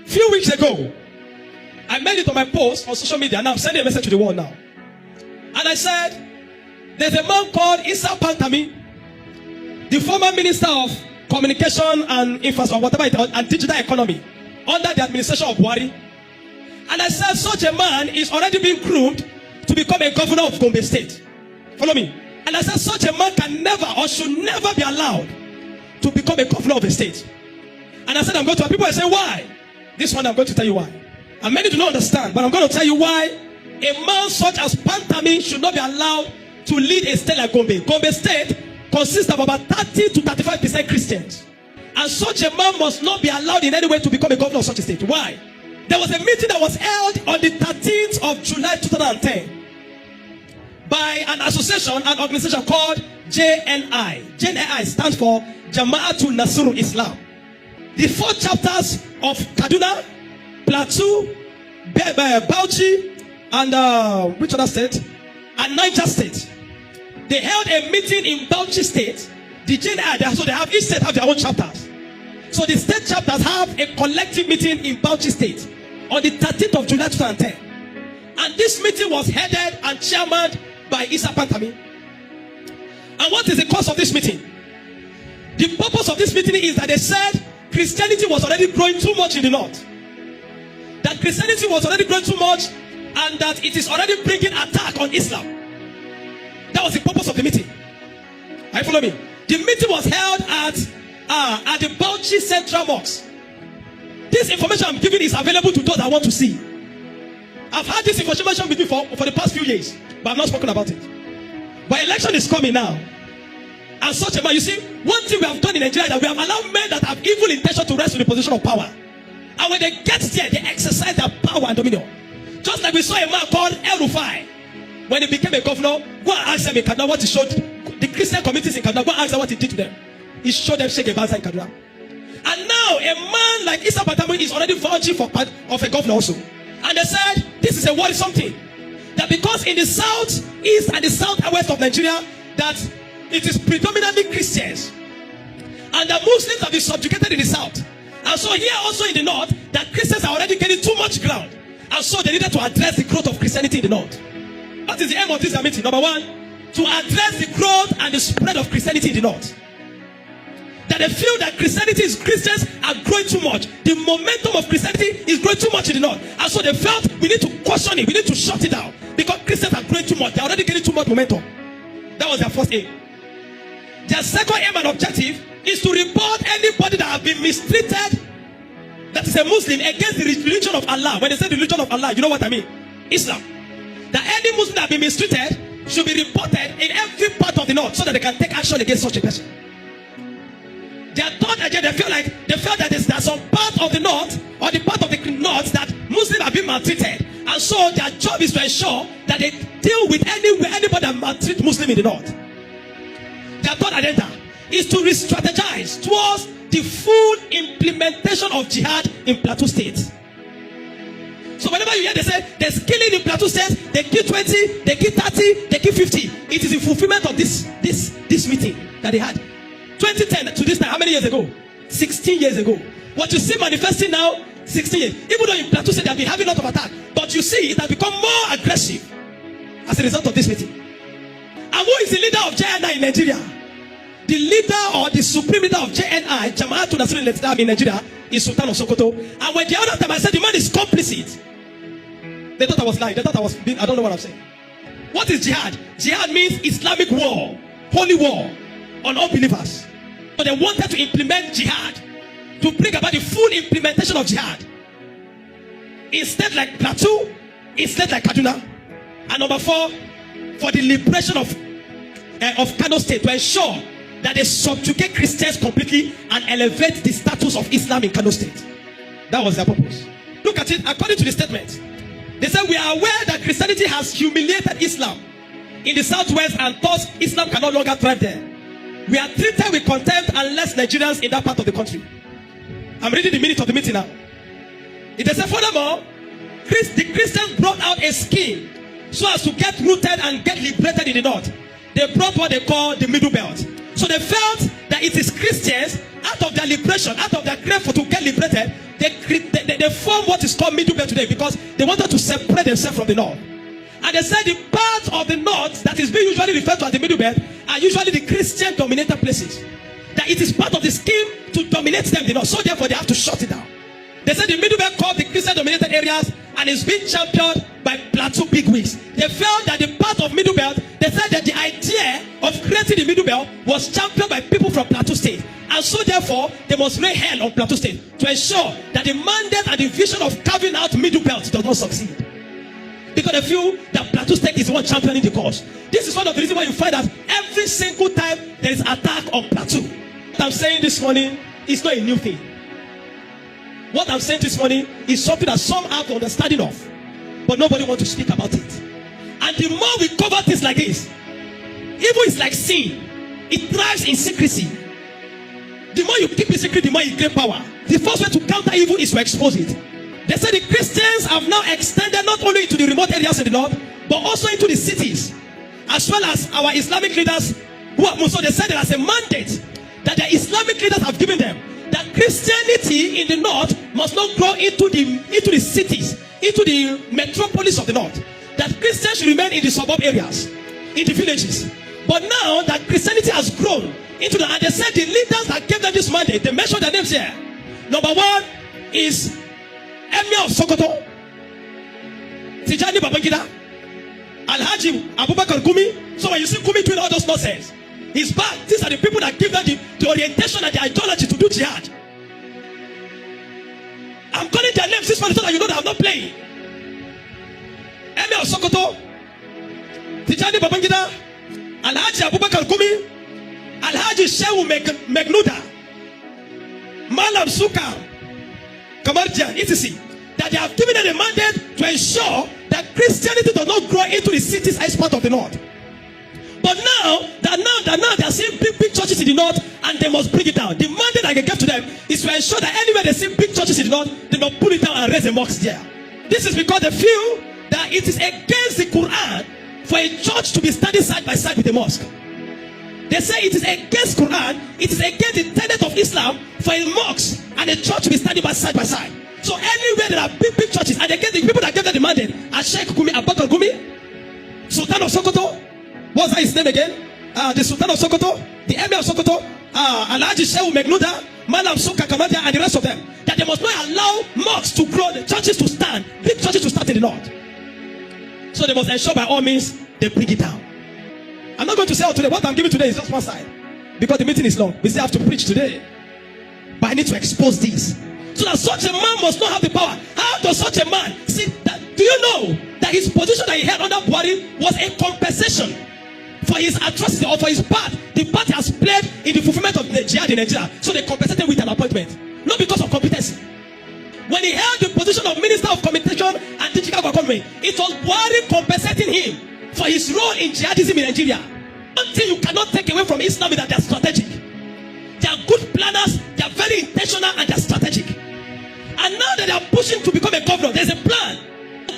Few weeks ago, I made it on my post on social media, and I'm sending a message to the world now. And I said, there's a man called Issa Pantami, the former Minister of Communication and Infrastructure, whatever, and Digital Economy, under the administration of Buhari. And I said, such a man is already being groomed to become a governor of Gombe State. Follow me. And I said, such a man can never or should never be allowed to become a governor of a state. And I said, I'm going to, people say, why? This one I'm going to tell you why. And many do not understand, but I'm going to tell you why a man such as Pantami should not be allowed to lead a state like Gombe. Gombe State consists of about 30 to 35% Christians. And such a man must not be allowed in any way to become a governor of such a state. Why? There was a meeting that was held on the 13th of July 2010 by an association, an organization called JNI. JNI stands for Jama'atul Nasrul Islam. The 4 chapters of Kaduna, Plateau, Bauchi, and which other state? And Niger State. They held a meeting in Bauchi State. The JNI, so they have, each state have their own chapters. So the state chapters have a collective meeting in Bauchi State on the 13th of July 2010. And this meeting was headed and chairmaned by Issa Pantami. And what is the cause of this meeting? The purpose of this meeting is that they said Christianity was already growing too much in the north. That Christianity was already growing too much, and that it is already bringing attack on Islam. That was the purpose of the meeting. Are you follow me? The meeting was held at the Bauchi Central Mosque. This information I'm giving is available to those that want to see. I've had this information with me for the past few years, but I've not spoken about it. But election is coming now. And such a man, you see, one thing we have done in Nigeria is that we have allowed men that have evil intention to rest in the position of power. And when they get there, they exercise their power and dominion. Just like we saw a man called El Rufai. When he became a governor, go and ask them in Kaduna what he showed the Christian communities in Kaduna. Go and ask them what he did to them. He showed them Sheikh Ebanza in Kaduna. And now a man like Issa Pantami is already vouching for part of a governor also. And they said, this is a worrisome thing. That because in the south, east and the southwest of Nigeria, that it is predominantly Christians. And the Muslims have been subjugated in the south. And so here also in the north, that Christians are already getting too much ground. And so they needed to address the growth of Christianity in the north. That is the aim of this meeting. Number one, to address the growth and the spread of Christianity in the north. That they feel that Christians are growing too much. The momentum of Christianity is growing too much in the north. And so they felt we need to caution it, we need to shut it down. Because Christians are growing too much. They're already getting too much momentum. That was their first aim. Their second aim and objective is to report anybody that has been mistreated, that is a Muslim, against the religion of Allah. When they say the religion of Allah, you know what I mean? Islam. That any Muslim that has been mistreated should be reported in every part of the north so that they can take action against such a person. Their third agenda, they felt that there's some part of the north or the part of the north that Muslims have been maltreated. And so their job is to ensure that they deal with anybody that maltreats Muslims in the north. Their third agenda is to re-strategize towards the full implementation of jihad in Plateau State. So whenever you hear they say there's killing in Plateau State, they kill 20, they kill 30, they kill 50. It is in fulfillment of this meeting that they had. 2010 to this time, how many years ago? 16 years ago. What you see manifesting now, 16 years. Even though in Plateau State they have been having a lot of attack, but you see it has become more aggressive as a result of this meeting. And who is the leader of JNI in Nigeria? The leader or the supreme leader of JNI, Jama'atul Nasrul Islam in Nigeria, is Sultan of Sokoto. And when the other time I said the man is complicit, they thought I was lying. They thought I was being, I don't know what I'm saying. What is jihad? Jihad means Islamic war, holy war on unbelievers. But they wanted to implement jihad, to bring about the full implementation of jihad. Instead like Plateau, instead like Kaduna. And number 4, for the liberation of Kano State, to ensure that they subjugate Christians completely and elevate the status of Islam in Kano State. That was their purpose. Look at it, according to the statement. They said, we are aware that Christianity has humiliated Islam in the southwest and thus Islam can no longer thrive there. We are treated with contempt and less Nigerians in that part of the country. I'm reading the minute of the meeting now. It says, furthermore, the Christians brought out a scheme so as to get rooted and get liberated in the north. They brought what they call the middle belt. So they felt that it is Christians out of their liberation, out of their grave to get liberated, they form what is called middle belt today because they wanted to separate themselves from the north. And they said the part of the north that is being usually referred to as the middle belt are usually the Christian dominated places. That it is part of the scheme to dominate them, the north. So therefore they have to shut it down. They said the middle belt called the Christian dominated areas and is being championed by Plateau bigwigs. They felt that the part of middle belt, they said that the idea of creating the middle belt was championed by people from Plateau State. And so therefore, they must lay hell on Plateau State to ensure that the mandate and the vision of carving out middle belt does not succeed. Because they feel that Plateau State is the one championing the cause. This is one of the reasons why you find that every single time there is attack on Plateau. What I'm saying this morning is not a new thing. What I'm saying this morning is something that some have the understanding of, but nobody wants to speak about it. And the more we cover things like this, evil is like sin. It thrives in secrecy. The more you keep it secret, the more you gain power. The first way to counter evil is to expose it. They say the Christians have now extended not only into the remote areas in the north, but also into the cities, as well as our Islamic leaders who are Muslim. They said there is a mandate that the Islamic leaders have given them, that Christianity in the north must not grow into the cities, into the metropolis of the north. That Christians should remain in the suburb areas, in the villages. But now that Christianity has grown into the, and they said the leaders that gave them this mandate, they mentioned their names here. Number one is Emir of Sokoto, Tijani Babangida, Alhaji Abubakar Gumi. So when you see Gumi doing all those nonsense, he's back. These are the people that give them the orientation and the ideology to do jihad. I'm calling their names this morning so that you know that I'm not playing. Emir of Sokoto, Tijani Babangida, Alhaji Abubakar Gumi, Alhaji Shehu Megnuda, Malam Suka, Kamarja, etc. That they have given them a mandate to ensure that Christianity does not grow into the cities as part of the north. But now they are seeing big churches in the north and they must bring it down. The mandate I can give to them is to ensure that anywhere they see big churches in the north, they must pull it down and raise a mosque there. This is because they feel that it is against the Quran for a church to be standing side by side with a mosque. They say it is against Quran, it is against the tenet of Islam for a mosque and a church to be standing by side by side. So anywhere there are big churches, and again the people that gave them the mandate are Sheikh Gumi, Abubakar Gumi, Sultan of Sokoto. What's that his name again? The Sultan of Sokoto, the Emir of Sokoto, Alhaji Shehu Megnuda, Malam Suka Kamadia, and the rest of them. That they must not allow mosques to grow, the churches to stand, big churches to stand in the north. So they must ensure by all means they bring it down. I'm not going to say out today. What I'm giving today is just one side, because the meeting is long. We still have to preach today. But I need to expose this, so that such a man must not have the power. How does such a man see that? Do you know that his position that he had under Buhari was a compensation for his atrocity or for his part? The part he has played in the fulfillment of the jihad in Nigeria. So they compensated with an appointment, not because of competency. When he held the position of Minister of Communication and Digital Economy, it was Buhari compensating him for his role in jihadism in Nigeria. One thing you cannot take away from Islam is that they are strategic. They are good planners, they are very intentional, and they are strategic. And now that they are pushing to become a governor, there's a plan.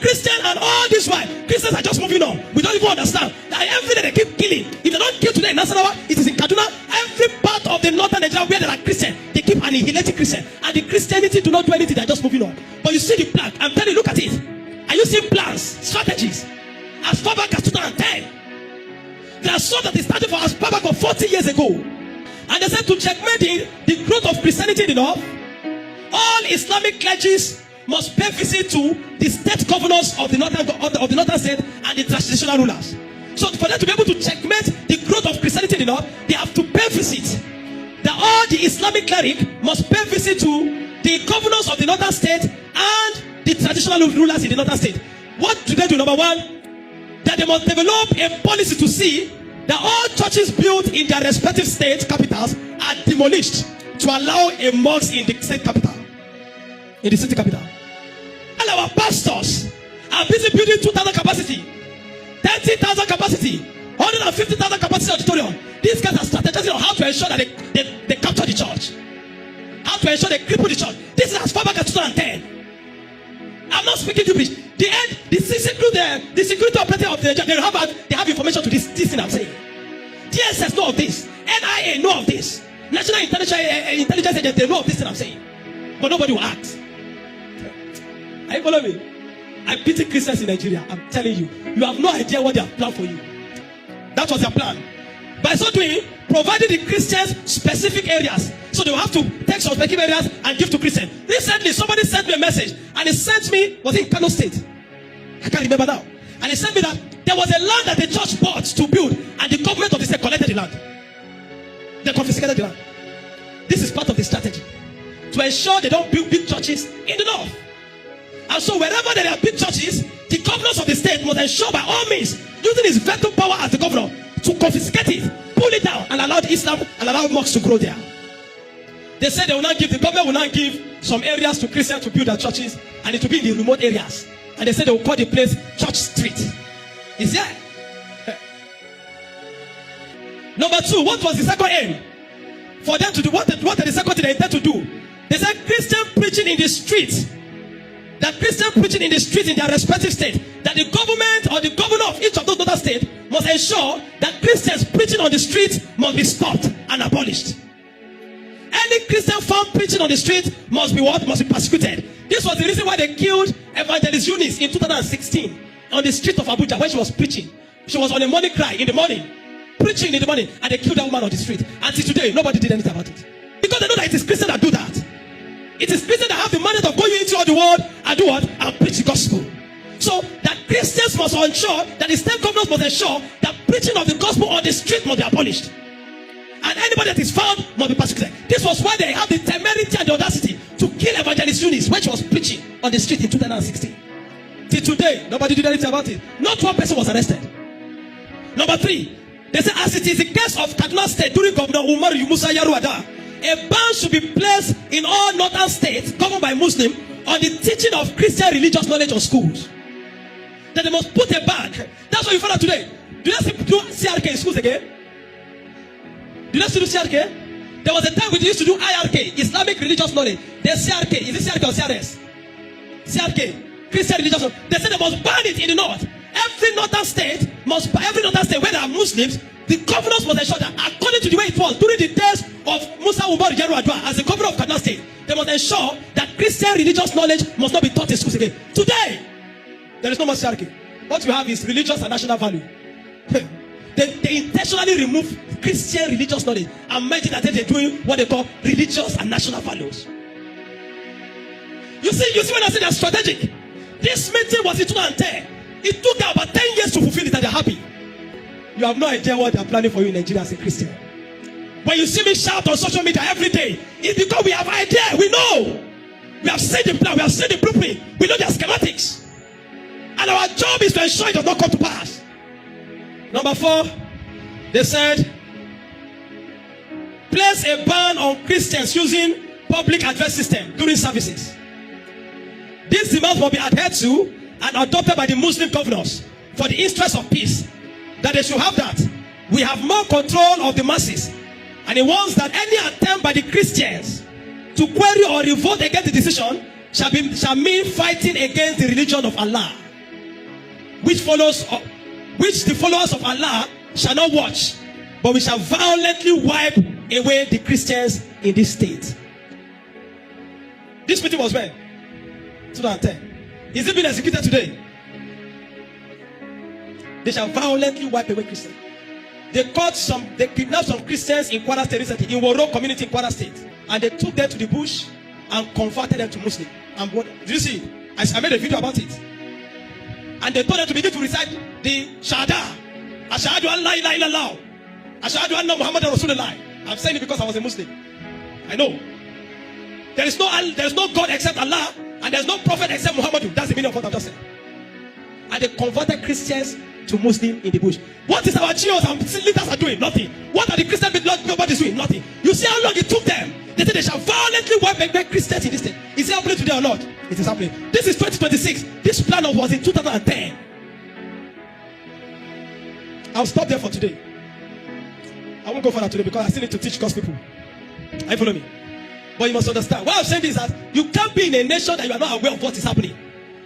Christian and all this while, Christians are just moving on. We don't even understand that every day they keep killing. If they don't kill today in Nasarawa, it is in Kaduna. Every part of the northern Nigeria where there are Christians, they keep annihilating Christian. And the Christianity do not do anything, they're just moving on. But you see the plan. I'm telling you, look at it. Are you seeing plans, strategies? As far back as 2010. There are some that they started for as far back of 40 years ago. And they said to checkmate the growth of Christianity in the north, all Islamic clergies must pay visit to the state governors of the northern state and the traditional rulers. So for them to be able to checkmate the growth of Christianity in the north, they have to pay visit. That all the Islamic cleric must pay visit to the governors of the northern state and the traditional rulers in the northern state. What do they do? Number one, that they must develop a policy to see that all churches built in their respective state capitals are demolished to allow a mosque in the state capital, in the city capital. All our pastors are busy building 2,000 capacity, 30,000 capacity, 150,000 capacity auditorium. These guys are strategizing on how to ensure that they capture the church, how to ensure they cripple the church. This is as far back as 2010. I'm not speaking English. The security operator of the they have information to this thing I'm saying. DSS know of this. NIA know of this. National intelligence agents, they know of this thing I'm saying. But nobody will ask. Are you following me? I pity Christians in Nigeria. I'm telling you. You have no idea what they have planned for you. That was their plan. By so doing, providing the Christians specific areas. So they will have to take some specific areas and give to Christians. Recently, somebody sent me a message. And he sent me, was it in Kano State? I can't remember now. And he sent me that there was a land that the church bought to build. And the government of the state collected the land. They confiscated the land. This is part of the strategy. To ensure they don't build big churches in the north. And so wherever there are big churches, the governors of the state must ensure by all means, using his veto power as the governor, to confiscate it, pull it down, and allow Islam and allow mosques to grow there. They said they will not give, the government will not give some areas to Christians to build their churches, and it will be in the remote areas. And they said they will call the place Church Street. Is there? Number 2, what was the second aim? For them to do, what are the second thing they intend to do? They said Christian preaching in the streets. That Christian preaching in the streets in their respective state, that the government or the governor of each of those other states must ensure that Christians preaching on the streets must be stopped and abolished. Any Christian found preaching on the street must be what? Must be persecuted. This was the reason why they killed Evangelist Eunice in 2016 on the street of Abuja when she was preaching. She was on a morning cry in the morning, preaching in the morning, and they killed that woman on the street. Until today, nobody did anything about it. Because they know that it is Christians that do that. It is Christians that have the mandate of going into all the world and do what? And preach the gospel. So that Christians must ensure, that the state governors must ensure that preaching of the gospel on the street must be abolished. And anybody that is found must be persecuted. This was why they had the temerity and the audacity to kill Evangelist Eunice when she was preaching on the street in 2016. Till today, nobody did anything about it. Not one person was arrested. Number 3, they say as it is the case of Kaduna State during Governor Umar Musa Yaruada, a ban should be placed in all northern states governed by Muslim on the teaching of Christian religious knowledge on schools. That they must put a ban. That's what you found out today. Do you do CRK in schools again? Do you still do CRK? There was a time we used to do IRK, Islamic religious knowledge. There's CRK. Is it CRK or CRS? CRK, Christian religious knowledge. They said they must ban it in the north. Every northern state where there are Muslims, the governors must ensure that according to the way it was during the days of Musa Umar Yaruadua as the governor of Kaduna State, they must ensure that Christian religious knowledge must not be taught in schools again. Today, there is no more CRK. What you have is religious and national value. They intentionally remove Christian religious knowledge and make it that they're doing what they call religious and national values. You see when I say they're strategic. This meeting was in 2010. It took them about 10 years to fulfill it and they're happy. You have no idea what they're planning for you in Nigeria as a Christian. When you see me shout on social media every day, it's because we have idea. We know. We have seen the plan. We have seen the blueprint. We know their schematics. And our job is to ensure it does not come to pass. Number 4, they said, place a ban on Christians using public address system during services. These demands will be adhered to and adopted by the Muslim governors for the interest of peace. That they should have that. We have more control of the masses. And it wants that any attempt by the Christians to query or revolt against the decision shall mean fighting against the religion of Allah, which the followers of Allah shall not watch, but we shall violently wipe away the Christians in this state. This meeting was when? 2010. Is it being executed today? They shall violently wipe away Christians. They kidnapped some Christians in Kwara State recently, in Woro community in Kwara State, and they took them to the bush and converted them to Muslim. And what did you see? I made a video about it. And they told them to begin to recite the Shahada. Ashhadu an la ilaha illallah. Ashhadu anna Muhammadan Rasulullah. I'm saying it because I was a Muslim. I know. There is no God except Allah, and there's no prophet except Muhammad. That's the meaning of what I've just said. And they converted Christians to Muslim in the bush. What is our GOs and leaders are doing? Nothing. What are the Christian nobody doing? Nothing. You see how long it took them? They said they shall violently wipe away Christians in this state. Is it happening today or not? It is happening. This is 2026. This plan was in 2010. I'll stop there for today. I won't go further today because I still need to teach God's people. Are you follow me? But you must understand. What I'm saying is that you can't be in a nation that you are not aware of what is happening.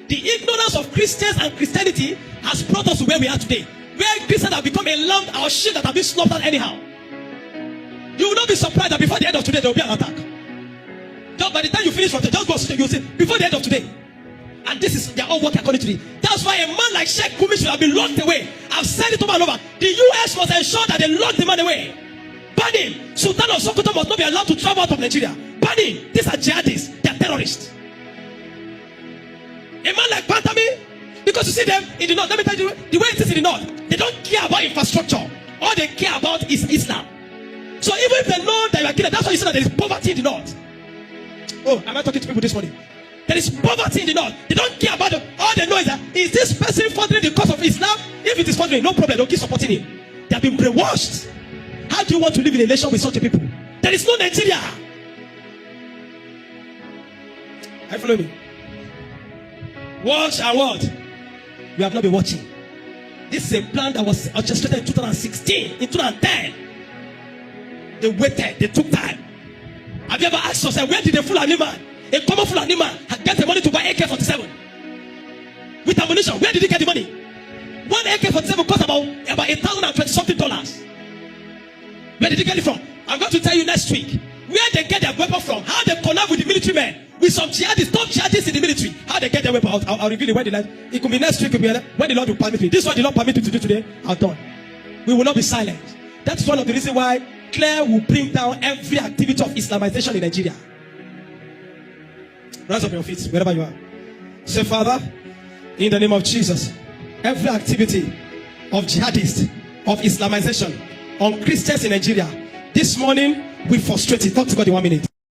The ignorance of Christians and Christianity has brought us to where we are today. Where Christians have become a lamb or sheep that have been slaughtered anyhow. You will not be surprised that before the end of today there will be an attack. Just by the time you finish from just go and you will see before the end of today. And this is their own work according to it. That's why a man like Sheikh Gumi should have been locked away. I've said it over and over. The US must ensure that they lock the man away. Ban him. Sultan of Sokoto must not be allowed to travel out of Nigeria. Ban him. These are jihadists. They are terrorists. A man like Pantami, because you see them in the north, let me tell you, the way it is in the north, they don't care about infrastructure. All they care about is Islam. So even if they know that you are killed, that's why you see that there is poverty in the north. Oh, am I talking to people this morning? There is poverty in the north. They don't care about it. All they know is that, is this person furthering the cause of Islam? If it is furthering, no problem, they'll keep supporting him. They have been brainwashed. How do you want to live in a nation with such a people? There is no Nigeria. Are you following me? Watch and what? You have not been watching. This is a plan that was orchestrated in 2016, in 2010. They waited, they took time. Have you ever asked yourself, where did a Fulani man, a common Fulani man, get the money to buy AK-47? With ammunition, where did he get the money? One AK-47 cost about $1,020-something. Where did he get it from? I'm going to tell you next week where they get their weapon from, how they connect with the military men, with some jihadists, top jihadists in the military, how they get their weapon out. I'll reveal it when the Lord, it could be next week, it could be when the Lord will permit me. This is what the Lord permit me to do today. I've done. We will not be silent. That's one of the reasons why Claire will bring down every activity of Islamization in Nigeria. Rise up your feet, wherever you are. Say, Father, in the name of Jesus, every activity of jihadists, of Islamization on Christians in Nigeria, this morning we frustrate it. Talk to God in 1 minute.